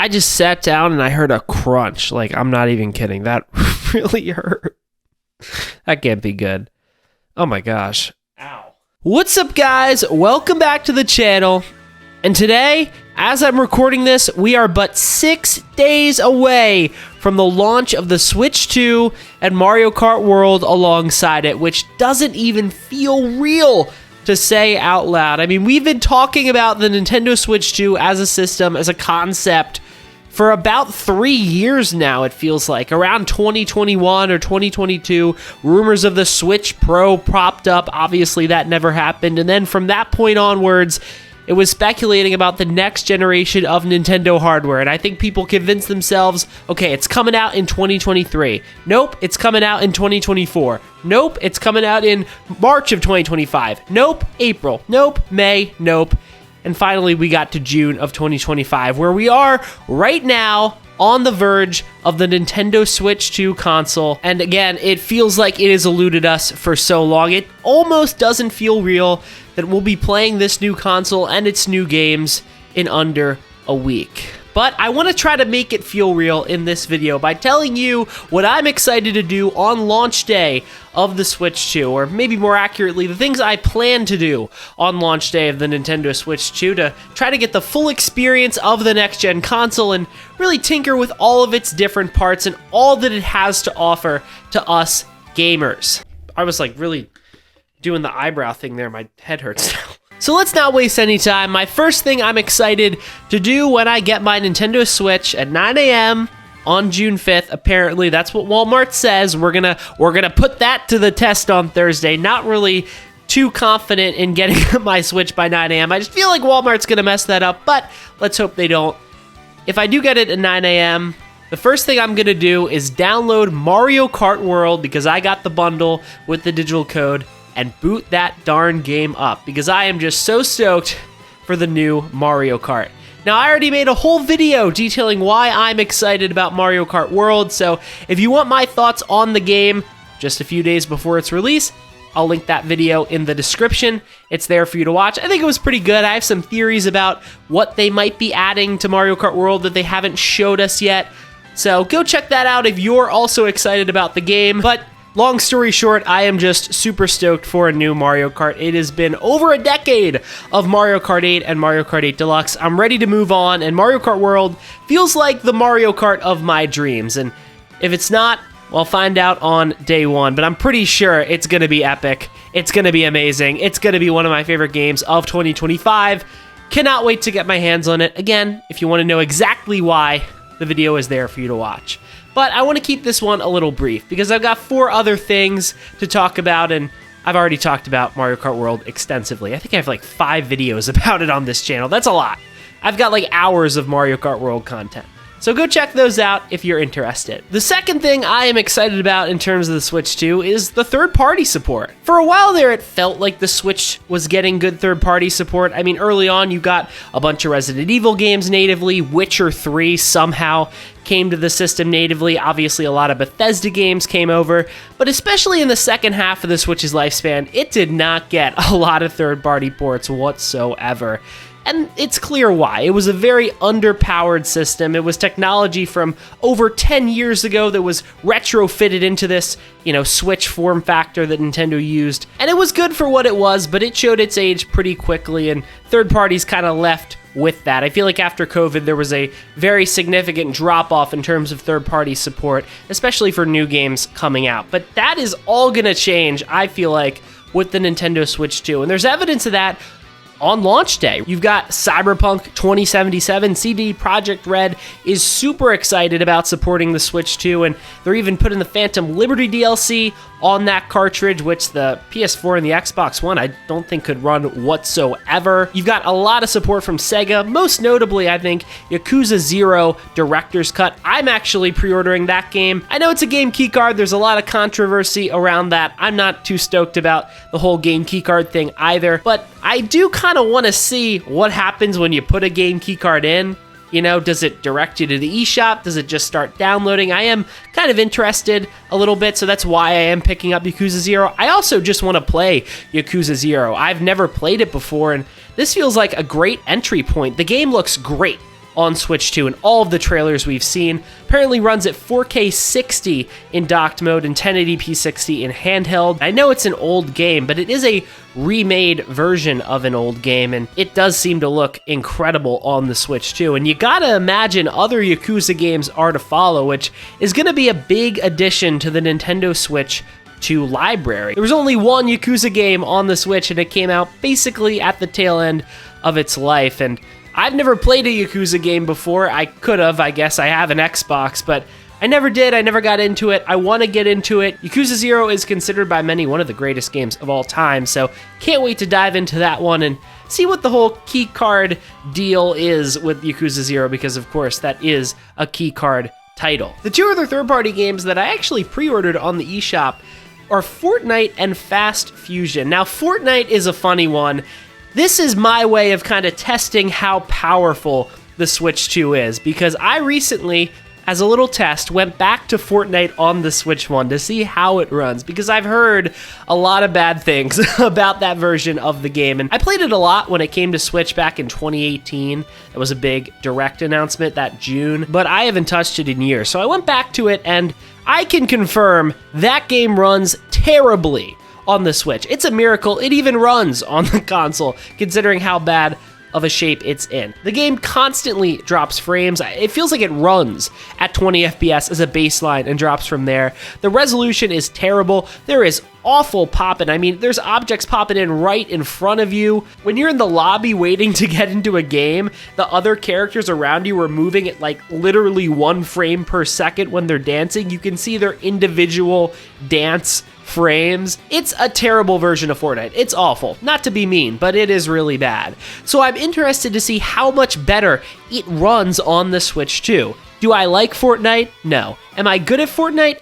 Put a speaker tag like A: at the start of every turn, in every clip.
A: I just sat down and I heard a crunch. Like, I'm not even kidding. That really hurt. That can't be good. Oh my gosh. Ow. What's up, guys? Welcome back to the channel. And today, as I'm recording this, we are but 6 days away from the launch of the Switch 2 and Mario Kart World alongside it, which doesn't even feel real to say out loud. I mean, we've been talking about the Nintendo Switch 2 as a system, as a concept, for about 3 years now, it feels like. Around 2021 or 2022, rumors of the Switch Pro popped up. Obviously, that never happened. And then from that point onwards, it was speculating about the next generation of Nintendo hardware. And I think people convinced themselves, okay, it's coming out in 2023. Nope, it's coming out in 2024. Nope, it's coming out in March of 2025. Nope, April. Nope, May. Nope. And finally, we got to June of 2025, where we are right now on the verge of the Nintendo Switch 2 console. And again, it feels like it has eluded us for so long. It almost doesn't feel real that we'll be playing this new console and its new games in under a week. But I want to try to make it feel real in this video by telling you what I'm excited to do on launch day of the Switch 2, or maybe more accurately, the things I plan to do on launch day of the Nintendo Switch 2 to try to get the full experience of the next-gen console and really tinker with all of its different parts and all that it has to offer to us gamers. I was like really doing the eyebrow thing there. My head hurts now. So let's not waste any time. My first thing I'm excited to do when I get my Nintendo Switch at 9 a.m. on June 5th, apparently that's what Walmart says. We're gonna put that to the test on Thursday. Not really too confident in getting my Switch by 9 a.m. I just feel like Walmart's gonna mess that up, but let's hope they don't. If I do get it at 9 a.m., the first thing I'm gonna do is download Mario Kart World because I got the bundle with the digital code, and boot that darn game up because I am just so stoked for the new Mario Kart. Now, I already made a whole video detailing why I'm excited about Mario Kart World, so if you want my thoughts on the game just a few days before its release, I'll link that video in the description. It's there for you to watch. I think it was pretty good. I have some theories about what they might be adding to Mario Kart World that they haven't showed us yet, so go check that out if you're also excited about the game. But long story short, I am just super stoked for a new Mario Kart. It has been over a decade of Mario Kart 8 and Mario Kart 8 Deluxe. I'm ready to move on, and Mario Kart World feels like the Mario Kart of my dreams. And if it's not, well, I'll find out on day one, but I'm pretty sure it's going to be epic. It's going to be amazing. It's going to be one of my favorite games of 2025. Cannot wait to get my hands on it. Again, if you want to know exactly why, the video is there for you to watch. But I want to keep this one a little brief because I've got 4 other things to talk about, and I've already talked about Mario Kart World extensively. I think I have like 5 videos about it on this channel. That's a lot. I've got like hours of Mario Kart World content. So go check those out if you're interested. The second thing I am excited about in terms of the Switch 2 is the third-party support. For a while there, it felt like the Switch was getting good third-party support. I mean, early on, you got a bunch of Resident Evil games natively. Witcher 3 somehow came to the system natively. Obviously, a lot of Bethesda games came over. But especially in the second half of the Switch's lifespan, it did not get a lot of third-party ports whatsoever. And it's clear why. It was a very underpowered system. It was technology from over 10 years ago that was retrofitted into this, Switch form factor that Nintendo used. And it was good for what it was, but it showed its age pretty quickly, and third parties kind of left with that. I feel like after COVID, there was a very significant drop-off in terms of third-party support, especially for new games coming out. But that is all gonna change, I feel like, with the Nintendo Switch 2. And there's evidence of that on launch day. You've got Cyberpunk 2077. CD Projekt Red is super excited about supporting the Switch 2, and they're even putting the Phantom Liberty DLC on that cartridge, which the PS4 and the Xbox One I don't think could run whatsoever. You've got a lot of support from Sega, most notably, I think, Yakuza 0 Director's Cut. I'm actually pre-ordering that game. I know it's a game keycard. There's a lot of controversy around that. I'm not too stoked about the whole game keycard thing either, but I do kind of want to see what happens when you put a game keycard in. Does it direct you to the eShop? Does it just start downloading? I am kind of interested a little bit, so that's why I am picking up Yakuza 0. I also just want to play Yakuza 0. I've never played it before, and this feels like a great entry point. The game looks great on Switch 2 in all of the trailers we've seen. Apparently runs at 4K 60 in docked mode and 1080p 60 in handheld. I know it's an old game, but it is a remade version of an old game, and it does seem to look incredible on the Switch 2. And you gotta imagine other Yakuza games are to follow, which is gonna be a big addition to the Nintendo Switch 2 library. There was only one Yakuza game on the Switch, and it came out basically at the tail end of its life, and I've never played a Yakuza game before. I could have, I guess I have an Xbox, but I never did. I never got into it. I want to get into it. Yakuza 0 is considered by many one of the greatest games of all time, so can't wait to dive into that one and see what the whole key card deal is with Yakuza 0, because of course that is a key card title. The two other third-party games that I actually pre-ordered on the eShop are Fortnite and Fast Fusion. Now, Fortnite is a funny one. This is my way of kind of testing how powerful the Switch 2 is, because I recently, as a little test, went back to Fortnite on the Switch 1 to see how it runs, because I've heard a lot of bad things about that version of the game. And I played it a lot when it came to Switch back in 2018. It was a big Direct announcement that June, but I haven't touched it in years. So I went back to it, and I can confirm that game runs terribly on the Switch. It's a miracle it even runs on the console, considering how bad of a shape it's in. The game constantly drops frames. It feels like it runs at 20 FPS as a baseline and drops from there. The resolution is terrible. There is awful popping. I mean, there's objects popping in right in front of you. When you're in the lobby waiting to get into a game, the other characters around you are moving at like literally 1 frame per second when they're dancing. You can see their individual dance frames. It's a terrible version of Fortnite. It's awful. Not to be mean, but it is really bad. So I'm interested to see how much better it runs on the Switch 2. Do I like Fortnite? No. Am I good at Fortnite?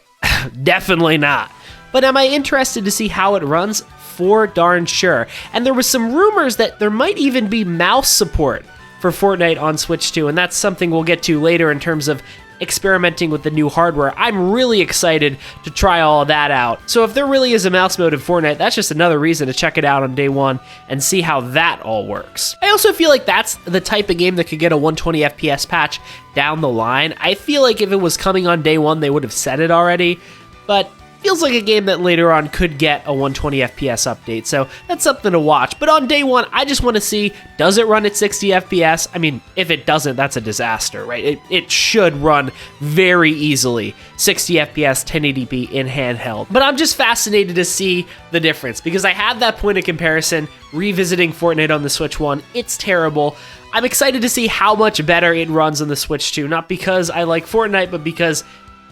A: Definitely not. But am I interested to see how it runs? For darn sure. And there was some rumors that there might even be mouse support for Fortnite on Switch 2, and that's something we'll get to later in terms of experimenting with the new hardware. I'm really excited to try all of that out. So if there really is a mouse mode in Fortnite, that's just another reason to check it out on day one and see how that all works. I also feel like that's the type of game that could get a 120 FPS patch down the line. I feel like if it was coming on day one, they would have said it already, but feels like a game that later on could get a 120 FPS update, so that's something to watch. But on day one, I just want to see, does it run at 60 FPS? I mean, if it doesn't, that's a disaster, right? It should run very easily 60 FPS, 1080p in handheld. But I'm just fascinated to see the difference, because I have that point of comparison revisiting Fortnite on the Switch 1. It's terrible. I'm excited to see how much better it runs on the Switch 2, not because I like Fortnite, but because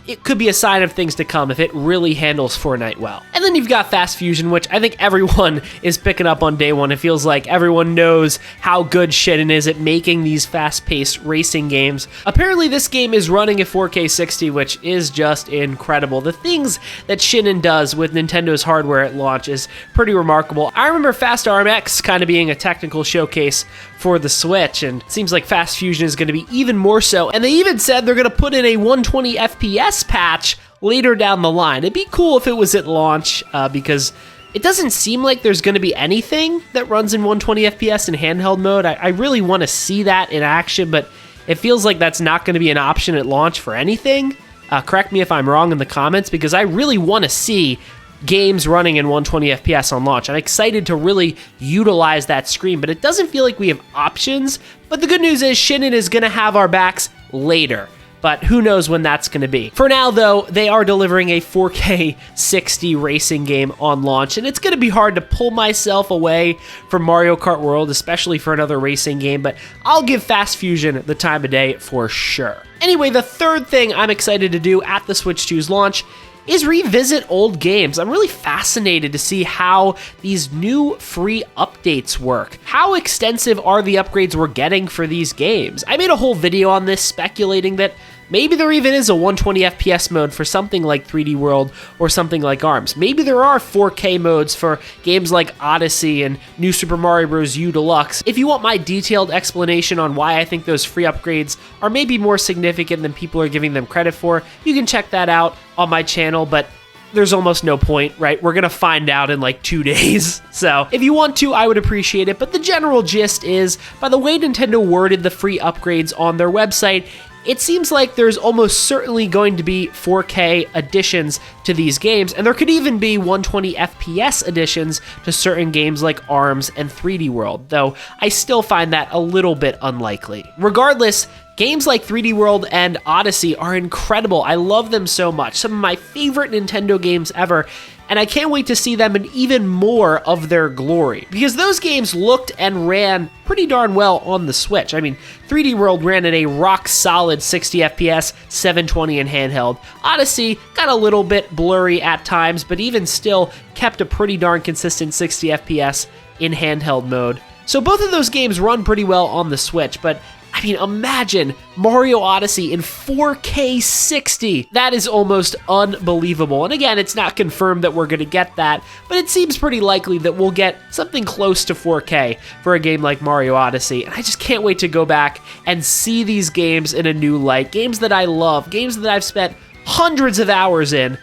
A: it could be a sign of things to come if it really handles Fortnite well. And then you've got Fast Fusion, which I think everyone is picking up on day one. It feels like everyone knows how good Shin'en is at making these fast-paced racing games. Apparently this game is running at 4K 60, which is just incredible. The things that Shin'en does with Nintendo's hardware at launch is pretty remarkable. I remember Fast RMX kind of being a technical showcase for the Switch, and it seems like Fast Fusion is going to be even more so. And they even said they're going to put in a 120 FPS patch later down the line. It'd be cool if it was at launch, because it doesn't seem like there's going to be anything that runs in 120 FPS in handheld mode. I really want to see that in action, but it feels like that's not going to be an option at launch for anything. Correct me if I'm wrong in the comments, because I really want to see games running in 120 FPS on launch. I'm excited to really utilize that screen, but it doesn't feel like we have options. But the good news is Shin'en is going to have our backs later, but who knows when that's going to be. For now, though, they are delivering a 4K 60 racing game on launch, and it's going to be hard to pull myself away from Mario Kart World, especially for another racing game, but I'll give Fast Fusion the time of day for sure. Anyway, the third thing I'm excited to do at the Switch 2's launch is revisit old games. I'm really fascinated to see how these new free updates work. How extensive are the upgrades we're getting for these games? I made a whole video on this speculating that maybe there even is a 120 FPS mode for something like 3D World or something like ARMS. Maybe there are 4K modes for games like Odyssey and New Super Mario Bros. U Deluxe. If you want my detailed explanation on why I think those free upgrades are maybe more significant than people are giving them credit for, you can check that out on my channel. But there's almost no point, right? We're gonna find out in like 2 days. So if you want to, I would appreciate it. But the general gist is, by the way Nintendo worded the free upgrades on their website, it seems like there's almost certainly going to be 4K additions to these games, and there could even be 120 FPS additions to certain games like ARMS and 3D World, though I still find that a little bit unlikely. Regardless, games like 3D World and Odyssey are incredible. I love them so much. Some of my favorite Nintendo games ever, and I can't wait to see them in even more of their glory, because those games looked and ran pretty darn well on the Switch. I mean, 3D World ran at a rock-solid 60 FPS, 720 in handheld. Odyssey got a little bit blurry at times, but even still kept a pretty darn consistent 60 FPS in handheld mode. So both of those games run pretty well on the Switch, but I mean, imagine Mario Odyssey in 4K 60. That is almost unbelievable. And again, it's not confirmed that we're going to get that, but it seems pretty likely that we'll get something close to 4K for a game like Mario Odyssey. And I just can't wait to go back and see these games in a new light. Games that I love, games that I've spent hundreds of hours in,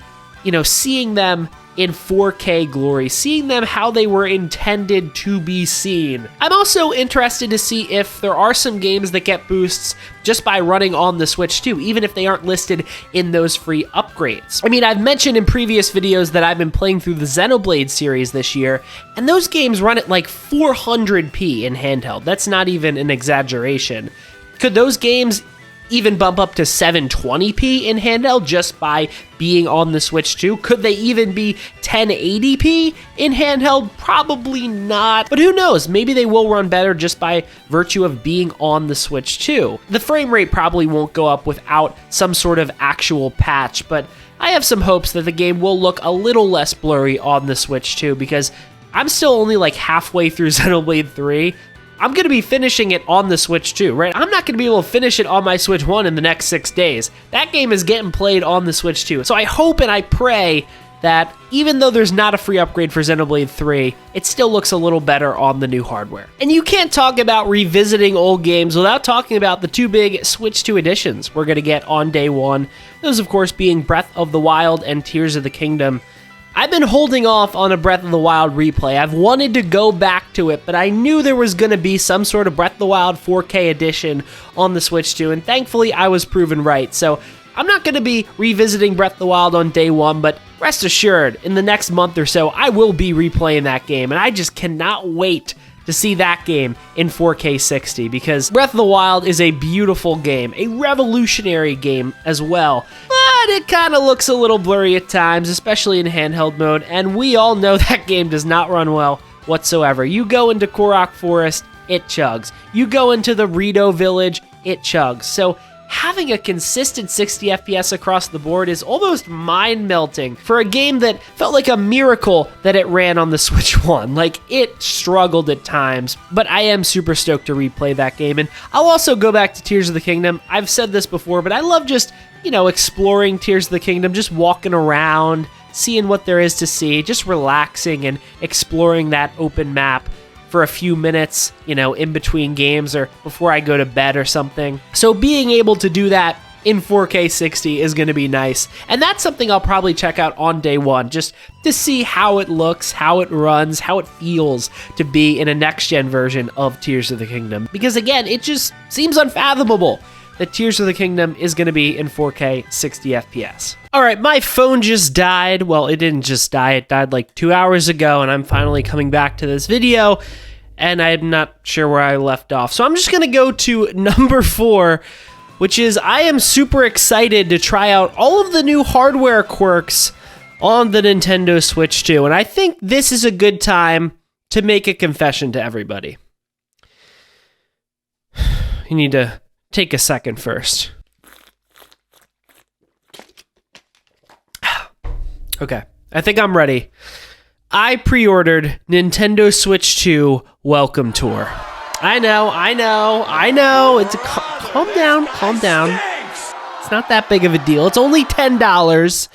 A: seeing them in 4K glory, seeing them how they were intended to be seen. I'm also interested to see if there are some games that get boosts just by running on the Switch too, even if they aren't listed in those free upgrades. I mean, I've mentioned in previous videos that I've been playing through the Xenolade series this year, and those games run at like 400p in handheld. That's not even an exaggeration. Could those games even bump up to 720p in handheld just by being on the Switch 2? Could they even be 1080p in handheld? Probably not, but who knows? Maybe they will run better just by virtue of being on the Switch 2. The frame rate probably won't go up without some sort of actual patch, but I have some hopes that the game will look a little less blurry on the Switch 2, because I'm still only like halfway through Xenoblade 3. I'm going to be finishing it on the Switch 2, right? I'm not going to be able to finish it on my Switch 1 in the next 6 days. That game is getting played on the Switch 2. So I hope and I pray that even though there's not a free upgrade for Xenoblade 3, it still looks a little better on the new hardware. And you can't talk about revisiting old games without talking about the 2 big Switch 2 editions we're going to get on day 1. Those, of course, being Breath of the Wild and Tears of the Kingdom. I've been holding off on a Breath of the Wild replay. I've wanted to go back to it, but I knew there was going to be some sort of Breath of the Wild 4K edition on the Switch 2, and thankfully I was proven right. So I'm not going to be revisiting Breath of the Wild on day 1, but rest assured, in the next month or so, I will be replaying that game, and I just cannot wait to see that game in 4K 60, because Breath of the Wild is a beautiful game, a revolutionary game as well, but it kind of looks a little blurry at times, especially in handheld mode, and we all know that game does not run well whatsoever. You go into Korok Forest, it chugs. You go into the Rito Village, it chugs. So having a consistent 60 FPS across the board is almost mind-melting for a game that felt like a miracle that it ran on the Switch 1. Like, it struggled at times, but I am super stoked to replay that game. And I'll also go back to Tears of the Kingdom. I've said this before, but I love just, exploring Tears of the Kingdom, just walking around, seeing what there is to see, just relaxing and exploring that open map for a few minutes, in between games or before I go to bed or something. So being able to do that in 4K 60 is going to be nice. And that's something I'll probably check out on day 1, just to see how it looks, how it runs, how it feels to be in a next-gen version of Tears of the Kingdom. Because again, it just seems unfathomable that Tears of the Kingdom is going to be in 4K 60 FPS. All right, my phone just died. Well, it didn't just die. It died like 2 hours ago, and I'm finally coming back to this video, and I'm not sure where I left off. So I'm just going to go to number 4, which is I am super excited to try out all of the new hardware quirks on the Nintendo Switch 2, and I think this is a good time to make a confession to everybody. You need to take a second first. Okay, I think I'm ready. I pre-ordered Nintendo Switch 2 Welcome Tour. I know. It's calm down. It's not that big of a deal. It's only $10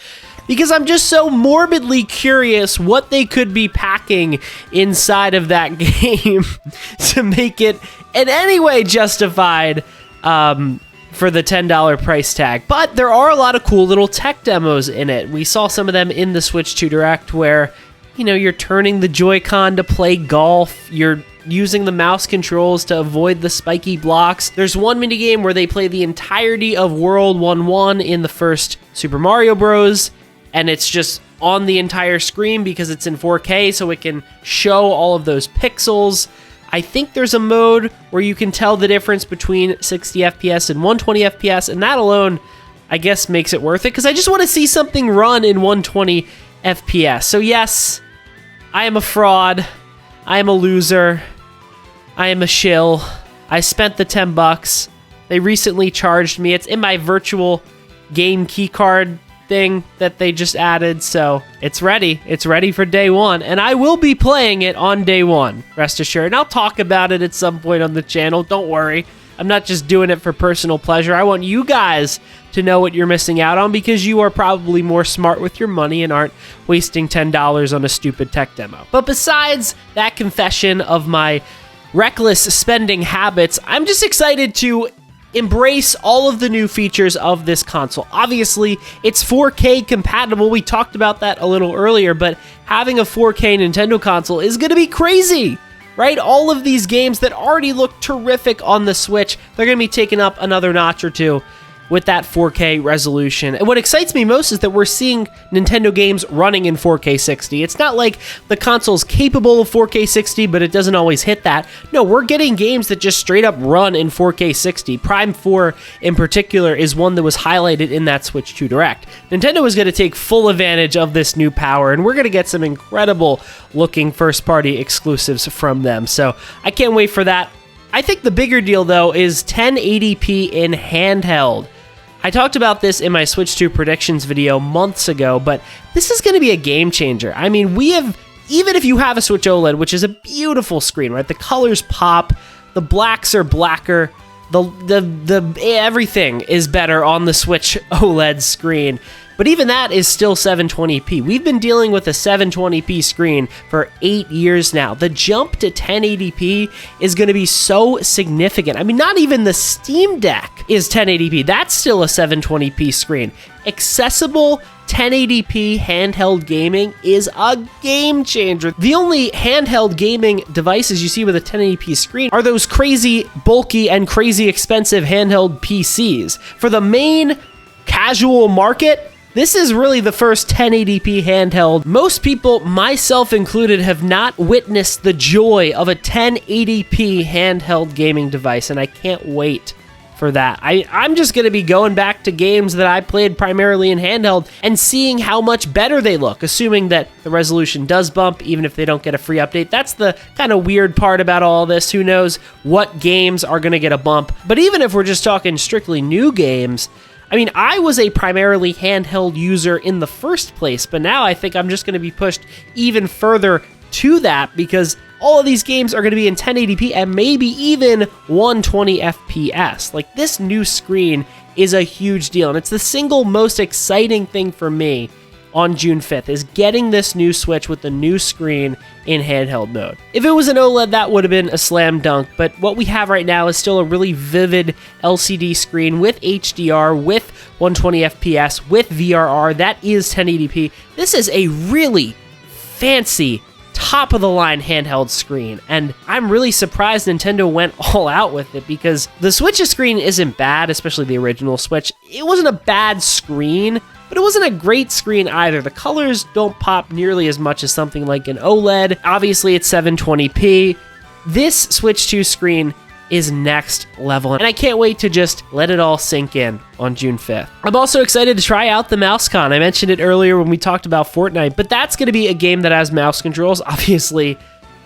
A: because I'm just so morbidly curious what they could be packing inside of that game to make it in any way justified for the $10 price tag. But there are a lot of cool little tech demos in it. We saw some of them in the Switch 2 Direct where, you know, you're turning the Joy-Con to play golf, you're using the mouse controls to avoid the spiky blocks. There's one minigame where they play the entirety of World 1-1 in the first Super Mario Bros., and it's just on the entire screen because it's in 4K, so it can show all of those pixels. I think there's a mode where you can tell the difference between 60 FPS and 120 FPS, and that alone, I guess, makes it worth it, because I just want to see something run in 120 FPS. So yes, I am a fraud. I am a loser. I am a shill. I spent the $10. They recently charged me. It's in my virtual game keycard thing that they just added, so it's ready. It's ready for day one, and I will be playing it on day one, rest assured. And I'll talk about it at some point on the channel. Don't worry. I'm not just doing it for personal pleasure. I want you guys to know what you're missing out on, because you are probably more smart with your money and aren't wasting $10 on a stupid tech demo. But besides that confession of my reckless spending habits, I'm just excited to embrace all of the new features of this console. Obviously, it's 4K compatible. We talked about that a little earlier, but having a 4K Nintendo console is going to be crazy, right? All of these games that already look terrific on the Switch, they're going to be taking up another notch or two with that 4K resolution. And what excites me most is that we're seeing Nintendo games running in 4K 60. It's not like the console's capable of 4K 60, but it doesn't always hit that. No, we're getting games that just straight up run in 4K 60. Prime 4 in particular is one that was highlighted in that Switch 2 Direct. Nintendo is going to take full advantage of this new power, and we're going to get some incredible looking first-party exclusives from them. So I can't wait for that. I think the bigger deal, though, is 1080p in handheld. I talked about this in my Switch 2 predictions video months ago, but this is going to be a game changer. I mean, even if you have a Switch OLED, which is a beautiful screen, right? The colors pop, the blacks are blacker, the everything is better on the Switch OLED screen. But even that is still 720p. We've been dealing with a 720p screen for 8 years now. The jump to 1080p is going to be so significant. I mean, not even the Steam Deck is 1080p. That's still a 720p screen. Accessible 1080p handheld gaming is a game changer. The only handheld gaming devices you see with a 1080p screen are those crazy, bulky, and crazy expensive handheld PCs. For the main casual market, this is really the first 1080p handheld. Most people, myself included, have not witnessed the joy of a 1080p handheld gaming device, and I can't wait for that. I'm just going to be going back to games that I played primarily in handheld and seeing how much better they look, assuming that the resolution does bump, even if they don't get a free update. That's the kind of weird part about all this. Who knows what games are going to get a bump? But even if we're just talking strictly new games, I mean, I was a primarily handheld user in the first place, but now I think I'm just going to be pushed even further to that, because all of these games are going to be in 1080p and maybe even 120 FPS. Like, this new screen is a huge deal, and it's the single most exciting thing for me on June 5th, is getting this new Switch with the new screen in handheld mode. If it was an OLED, that would have been a slam dunk, but what we have right now is still a really vivid LCD screen with HDR, with 120 FPS, with VRR. That is 1080p. This is a really fancy, top-of-the-line handheld screen, and I'm really surprised Nintendo went all out with it, because the Switch's screen isn't bad, especially the original Switch. It wasn't a bad screen, but it wasn't a great screen either. The colors don't pop nearly as much as something like an OLED. Obviously, it's 720p. This Switch 2 screen is next level, and I can't wait to just let it all sink in on June 5th. I'm also excited to try out the MouseCon. I mentioned it earlier when we talked about Fortnite, but that's going to be a game that has mouse controls. Obviously,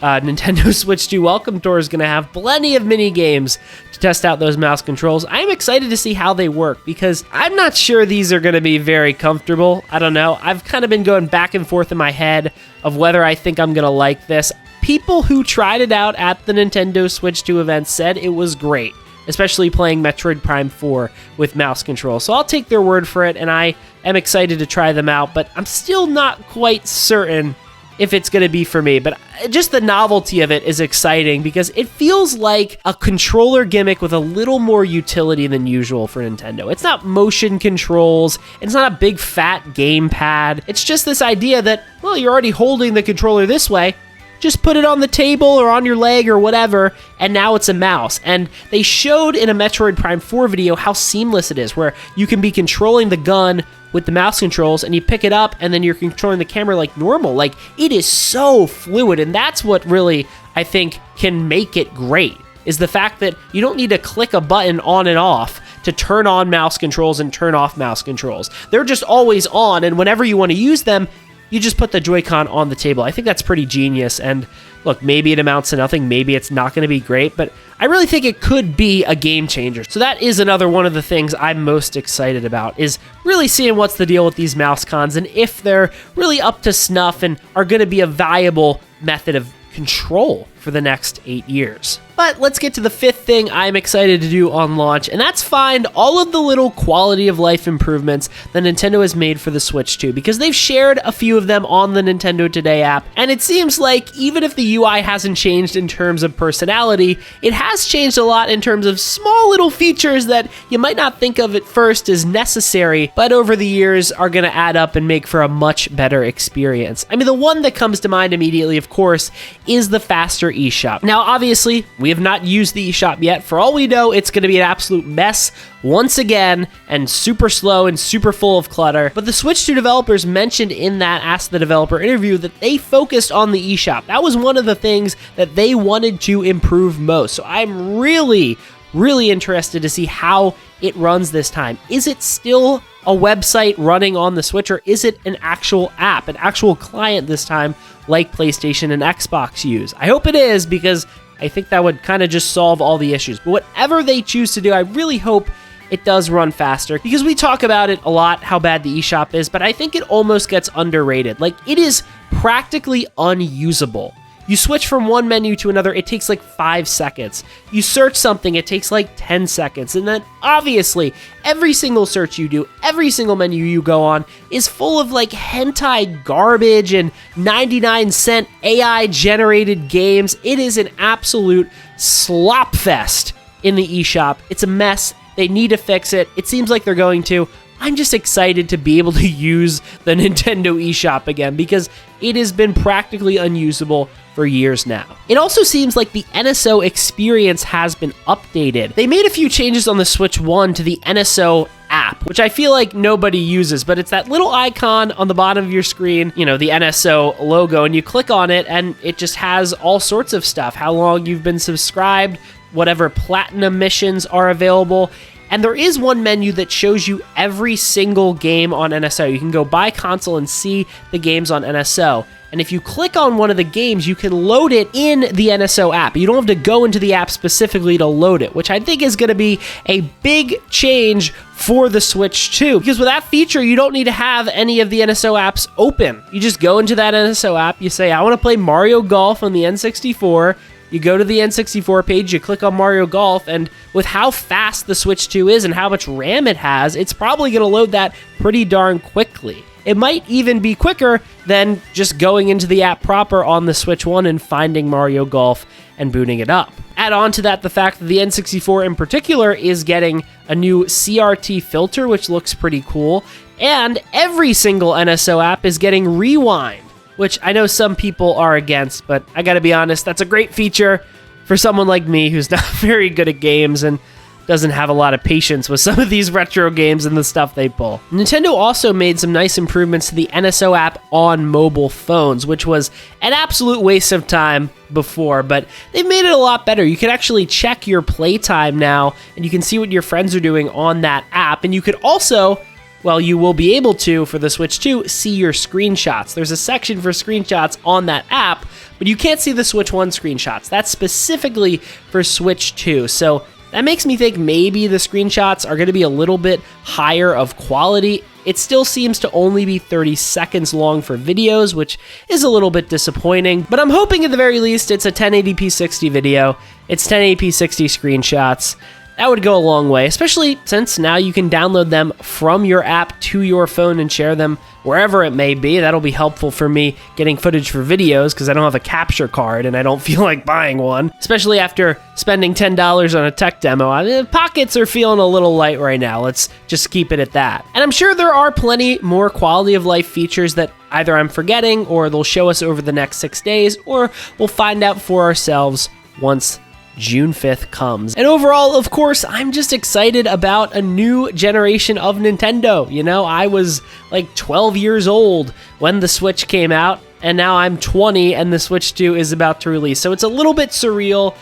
A: Nintendo Switch 2 Welcome Tour is going to have plenty of mini games to test out those mouse controls. I'm excited to see how they work, because I'm not sure these are going to be very comfortable. I don't know. I've kind of been going back and forth in my head of whether I think I'm going to like this. People who tried it out at the Nintendo Switch 2 event said it was great, especially playing Metroid Prime 4 with mouse control. So I'll take their word for it, and I am excited to try them out, but I'm still not quite certain if it's going to be for me, but just the novelty of it is exciting because it feels like a controller gimmick with a little more utility than usual for Nintendo. It's not motion controls, it's not a big fat gamepad. It's just this idea that, well, you're already holding the controller this way, just put it on the table or on your leg or whatever, and now it's a mouse. And they showed in a Metroid Prime 4 video how seamless it is, where you can be controlling the gun with the mouse controls, and you pick it up, and then you're controlling the camera like normal. Like, it is so fluid, and that's what really, I think, can make it great, is the fact that you don't need to click a button on and off to turn on mouse controls and turn off mouse controls. They're just always on, and whenever you want to use them, you just put the Joy-Con on the table. I think that's pretty genius, and look, maybe it amounts to nothing, maybe it's not going to be great, but I really think it could be a game changer. So that is another one of the things I'm most excited about, is really seeing what's the deal with these mouse cons and if they're really up to snuff and are going to be a valuable method of control for the next 8 years. But let's get to the fifth thing I'm excited to do on launch, and that's find all of the little quality of life improvements that Nintendo has made for the Switch 2, because they've shared a few of them on the Nintendo Today app, and it seems like even if the UI hasn't changed in terms of personality, it has changed a lot in terms of small little features that you might not think of at first as necessary, but over the years are going to add up and make for a much better experience. I mean, the one that comes to mind immediately, of course, is the faster eShop. Now, obviously, we have not used the eShop yet. For all we know, it's going to be an absolute mess once again, and super slow and super full of clutter. But the Switch 2 developers mentioned in that Ask the Developer interview that they focused on the eShop. That was one of the things that they wanted to improve most. So I'm really interested to see how it runs this time. Is it still a website running on the Switch, or is it an actual app, an actual client this time, like PlayStation and Xbox use? I hope it is, because I think that would kind of just solve all the issues. But whatever they choose to do, I really hope it does run faster, because we talk about it a lot, how bad the eShop is, but I think it almost gets underrated. Like, it is practically unusable. You switch from one menu to another, it takes like 5 seconds. You search something, it takes like 10 seconds. And then obviously, every single search you do, every single menu you go on is full of like hentai garbage and 99-cent AI generated games. It is an absolute slop fest in the eShop. It's a mess. They need to fix it. It seems like they're going to. I'm just excited to be able to use the Nintendo eShop again, because it has been practically unusable for years now. It also seems like the NSO experience has been updated. They made a few changes on the Switch 1 to the NSO app, which I feel like nobody uses, but it's that little icon on the bottom of your screen, you know, the NSO logo, and you click on it and it just has all sorts of stuff, how long you've been subscribed, whatever platinum missions are available. And there is one menu that shows you every single game on NSO. You can go by console and see the games on NSO. And if you click on one of the games, you can load it in the NSO app. You don't have to go into the app specifically to load it, which I think is going to be a big change for the Switch 2. Because with that feature, you don't need to have any of the NSO apps open. You just go into that NSO app, you say, I want to play Mario Golf on the N64. You go to the N64 page, you click on Mario Golf, and with how fast the Switch 2 is and how much RAM it has, it's probably going to load that pretty darn quickly. It might even be quicker than just going into the app proper on the Switch 1 and finding Mario Golf and booting it up. Add on to that the fact that the N64 in particular is getting a new CRT filter, which looks pretty cool, and every single NSO app is getting Rewind, which I know some people are against, but I gotta be honest, that's a great feature for someone like me who's not very good at games and doesn't have a lot of patience with some of these retro games and the stuff they pull. Nintendo also made some nice improvements to the NSO app on mobile phones, which was an absolute waste of time before, but they've made it a lot better. You can actually check your playtime now, and you can see what your friends are doing on that app, and you could also, well, you will be able to, for the Switch 2, see your screenshots. There's a section for screenshots on that app, but you can't see the Switch 1 screenshots. That's specifically for Switch 2, so that makes me think maybe the screenshots are going to be a little bit higher of quality. It still seems to only be 30 seconds long for videos, which is a little bit disappointing, but I'm hoping at the very least it's a 1080p 60 video, it's 1080p 60 screenshots. That would go a long way, especially since now you can download them from your app to your phone and share them wherever it may be. That'll be helpful for me getting footage for videos because I don't have a capture card and I don't feel like buying one, especially after spending $10 on a tech demo. I mean, pockets are feeling a little light right now. Let's just keep it at that. And I'm sure there are plenty more quality of life features that either I'm forgetting or they'll show us over the next 6 days, or we'll find out for ourselves once June 5th comes. And overall, of course, I'm just excited about a new generation of Nintendo. You know, I was like 12 years old when the Switch came out, and now I'm 20 and the Switch 2 is about to release. So it's a little bit surreal.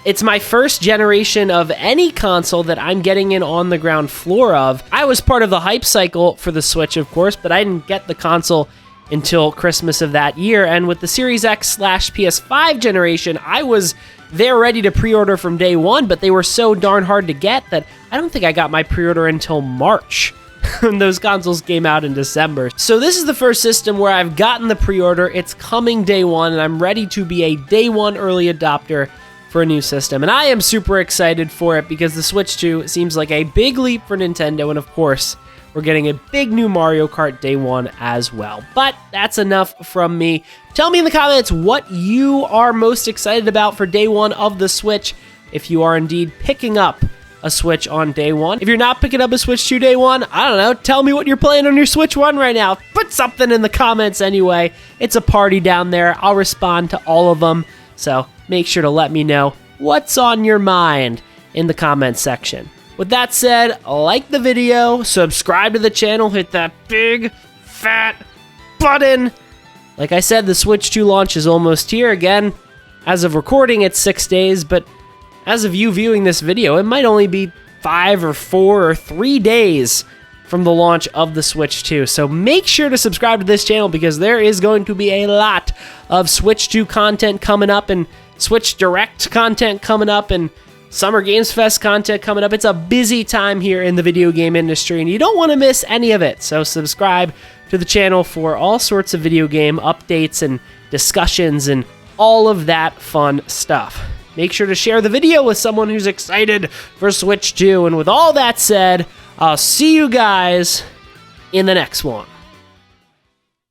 A: It's my first generation of any console that I'm getting in on the ground floor of. I was part of the hype cycle for the Switch, of course, but I didn't get the console until Christmas of that year. And with the Series X/PS5 generation, I was there ready to pre-order from day one, but they were so darn hard to get that I don't think I got my pre-order until March. And those consoles came out in December. So this is the first system where I've gotten the pre-order. It's coming day one, and I'm ready to be a day one early adopter for a new system. And I am super excited for it because the Switch 2 seems like a big leap for Nintendo, and of course, we're getting a big new Mario Kart day one as well. But that's enough from me. Tell me in the comments what you are most excited about for day one of the Switch, if you are indeed picking up a Switch on day one. If you're not picking up a Switch 2 day one, I don't know, tell me what you're playing on your Switch 1 right now. Put something in the comments anyway. It's a party down there. I'll respond to all of them. So make sure to let me know what's on your mind in the comments section. With that said, like the video, subscribe to the channel, hit that big, fat button. Like I said, the Switch 2 launch is almost here. Again, as of recording, it's 6 days, but as of you viewing this video, it might only be 5 or 4 or 3 days from the launch of the Switch 2. So make sure to subscribe to this channel because there is going to be a lot of Switch 2 content coming up and Switch Direct content coming up and Summer Games Fest content coming up. It's a busy time here in the video game industry, and you don't want to miss any of it. So subscribe to the channel for all sorts of video game updates and discussions and all of that fun stuff. Make sure to share the video with someone who's excited for Switch 2. And with all that said, I'll see you guys in the next one.